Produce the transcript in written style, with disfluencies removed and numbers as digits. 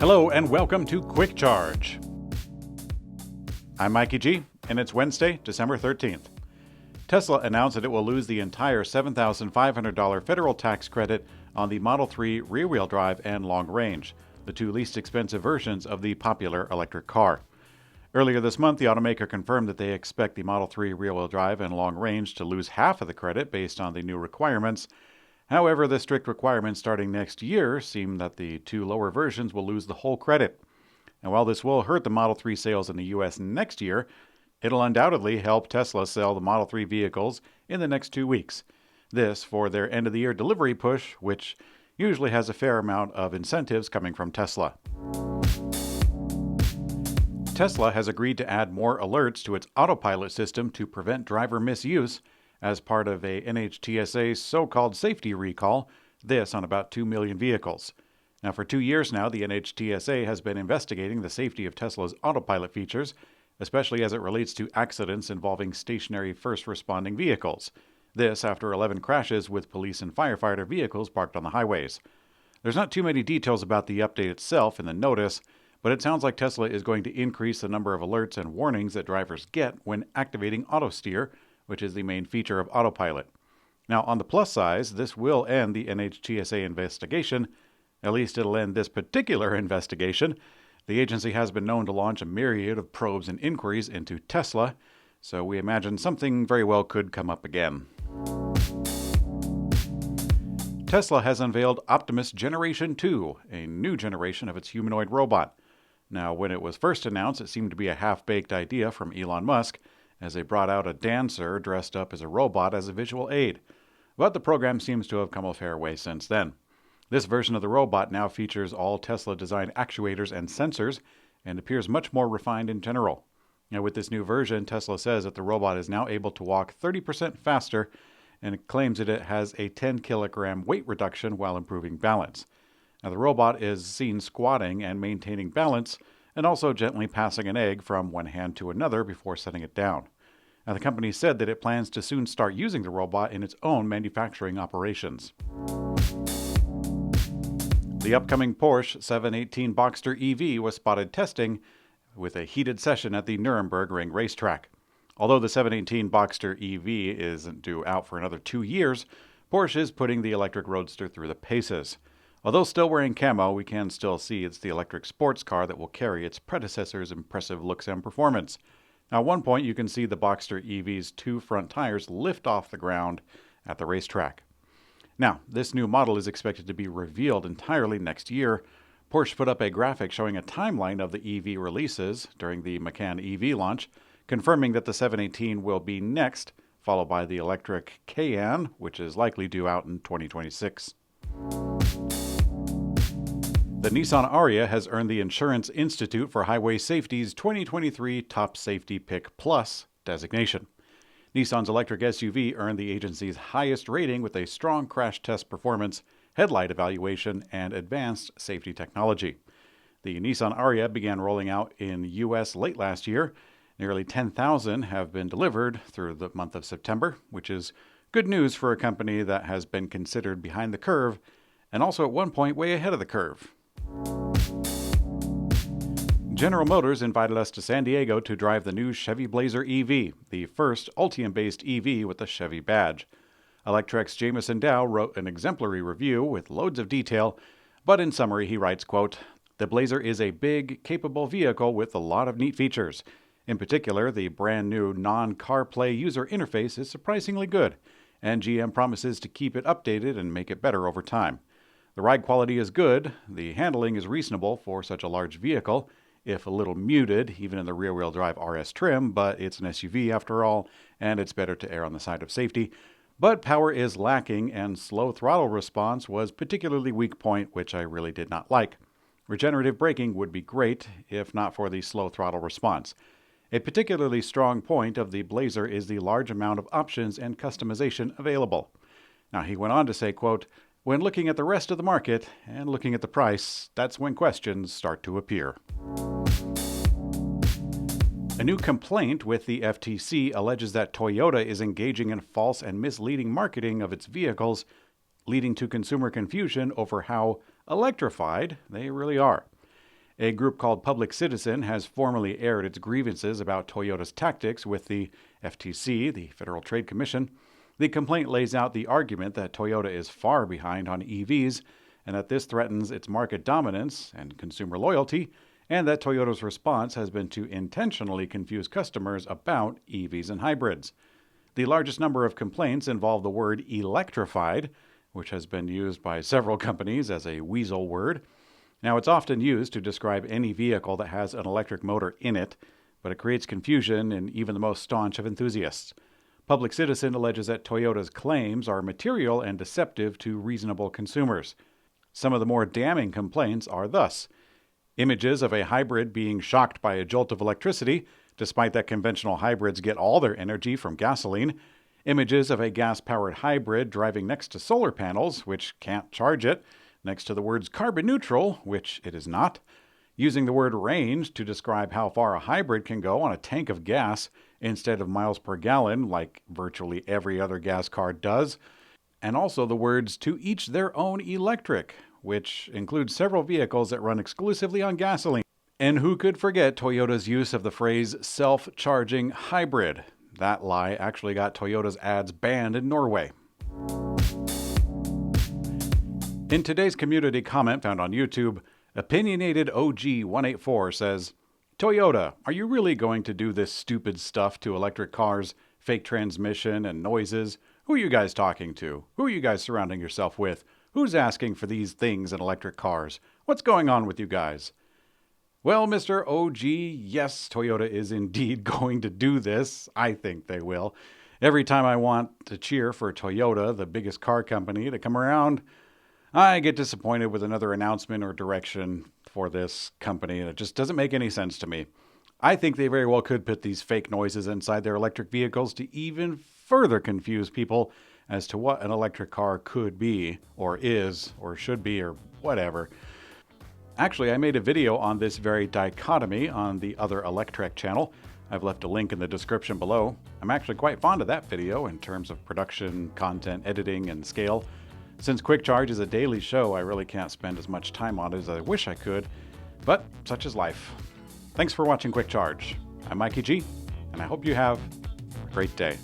Hello and welcome to Quick Charge. I'm Mikey G, and it's Wednesday, December 13th. Tesla announced that it will lose the entire $7,500 federal tax credit on the Model 3 rear-wheel drive and long range, the two least expensive versions of the popular electric car. Earlier this month, the automaker confirmed that they expect the Model 3 rear-wheel drive and long range to lose half of the credit based on the new requirements. However, the strict requirements starting next year seem that the two lower versions will lose the whole credit. And while this will hurt the Model 3 sales in the U.S. next year, it'll undoubtedly help Tesla sell the Model 3 vehicles in the next 2 weeks. This for their end-of-the-year delivery push, which usually has a fair amount of incentives coming from Tesla. Tesla has agreed to add more alerts to its Autopilot system to prevent driver misuse as part of a NHTSA so-called safety recall, this on about 2 million vehicles. Now, for 2 years now, the NHTSA has been investigating the safety of Tesla's Autopilot features, especially as it relates to accidents involving stationary first responding vehicles. This after 11 crashes with police and firefighter vehicles parked on the highways. There's not too many details about the update itself in the notice, but it sounds like Tesla is going to increase the number of alerts and warnings that drivers get when activating auto steer, which is the main feature of Autopilot. Now, on the plus side, this will end the NHTSA investigation. At least it'll end this particular investigation. The agency has been known to launch a myriad of probes and inquiries into Tesla, so we imagine something very well could come up again. Tesla has unveiled Optimus Generation 2, a new generation of its humanoid robot. Now, when it was first announced, it seemed to be a half-baked idea from Elon Musk, as they brought out a dancer dressed up as a robot as a visual aid. But the program seems to have come a fair way since then. This version of the robot now features all Tesla-designed actuators and sensors and appears much more refined in general. Now, with this new version, Tesla says that the robot is now able to walk 30% faster, and it claims that it has a 10-kilogram weight reduction while improving balance. Now, the robot is seen squatting and maintaining balance, and also gently passing an egg from one hand to another before setting it down. Now, the company said that it plans to soon start using the robot in its own manufacturing operations. The upcoming Porsche 718 Boxster EV was spotted testing with a heated session at the Nuremberg Ring racetrack. Although the 718 Boxster EV isn't due out for another 2 years, Porsche is putting the electric roadster through the paces. Although still wearing camo, we can still see it's the electric sports car that will carry its predecessor's impressive looks and performance. Now, at one point, you can see the Boxster EV's 2 front tires lift off the ground at the racetrack. Now, this new model is expected to be revealed entirely next year. Porsche put up a graphic showing a timeline of the EV releases during the Macan EV launch, confirming that the 718 will be next, followed by the Electrek Cayenne, which is likely due out in 2026. The Nissan Ariya has earned the Insurance Institute for Highway Safety's 2023 Top Safety Pick Plus designation. Nissan's electric SUV earned the agency's highest rating with a strong crash test performance, headlight evaluation, and advanced safety technology. The Nissan Ariya began rolling out in the U.S. late last year. Nearly 10,000 have been delivered through the month of September, which is good news for a company that has been considered behind the curve and also at one point way ahead of the curve. General Motors invited us to San Diego to drive the new Chevy Blazer EV, the first Ultium-based EV with a Chevy badge. Electrek's Jameson Dow wrote an exemplary review with loads of detail, but in summary he writes, quote, "The Blazer is a big, capable vehicle with a lot of neat features. In particular, the brand new non-CarPlay user interface is surprisingly good, and GM promises to keep it updated and make it better over time. The ride quality is good, the handling is reasonable for such a large vehicle, if a little muted, even in the rear-wheel drive RS trim, but it's an SUV after all, and it's better to err on the side of safety. But power is lacking, and slow throttle response was particularly weak point, which I really did not like. Regenerative braking would be great, if not for the slow throttle response. A particularly strong point of the Blazer is the large amount of options and customization available." Now, he went on to say, quote, "When looking at the rest of the market and looking at the price, that's when questions start to appear." A new complaint with the FTC alleges that Toyota is engaging in false and misleading marketing of its vehicles, leading to consumer confusion over how electrified they really are. A group called Public Citizen has formally aired its grievances about Toyota's tactics with the FTC, the Federal Trade Commission. The complaint lays out the argument that Toyota is far behind on EVs and that this threatens its market dominance and consumer loyalty, and that Toyota's response has been to intentionally confuse customers about EVs and hybrids. The largest number of complaints involve the word electrified, which has been used by several companies as a weasel word. Now, it's often used to describe any vehicle that has an electric motor in it, but it creates confusion in even the most staunch of enthusiasts. Public Citizen alleges that Toyota's claims are material and deceptive to reasonable consumers. Some of the more damning complaints are thus: images of a hybrid being shocked by a jolt of electricity, despite that conventional hybrids get all their energy from gasoline. Images of a gas-powered hybrid driving next to solar panels, which can't charge it, next to the words carbon neutral, which it is not. Using the word range to describe how far a hybrid can go on a tank of gas instead of miles per gallon, like virtually every other gas car does. And also the words to each their own electric, which includes several vehicles that run exclusively on gasoline. And who could forget Toyota's use of the phrase self-charging hybrid? That lie actually got Toyota's ads banned in Norway. In today's community comment found on YouTube, Opinionated OG184 says, Toyota, are you really going to do this stupid stuff to electric cars, fake transmission and noises? Who are you guys talking to? Who are you guys surrounding yourself with? Who's asking for these things in electric cars? What's going on with you guys? Well, Mr. OG, yes, Toyota is indeed going to do this. I think they will. Every time I want to cheer for Toyota, the biggest car company, to come around, I get disappointed with another announcement or direction for this company, and it just doesn't make any sense to me. I think they very well could put these fake noises inside their electric vehicles to even further confuse people as to what an electric car could be, or is, or should be, or whatever. Actually, I made a video on this very dichotomy on the other Electrek channel. I've left a link in the description below. I'm actually quite fond of that video in terms of production, content, editing, and scale. Since Quick Charge is a daily show, I really can't spend as much time on it as I wish I could, but such is life. Thanks for watching Quick Charge. I'm Mikey G, and I hope you have a great day.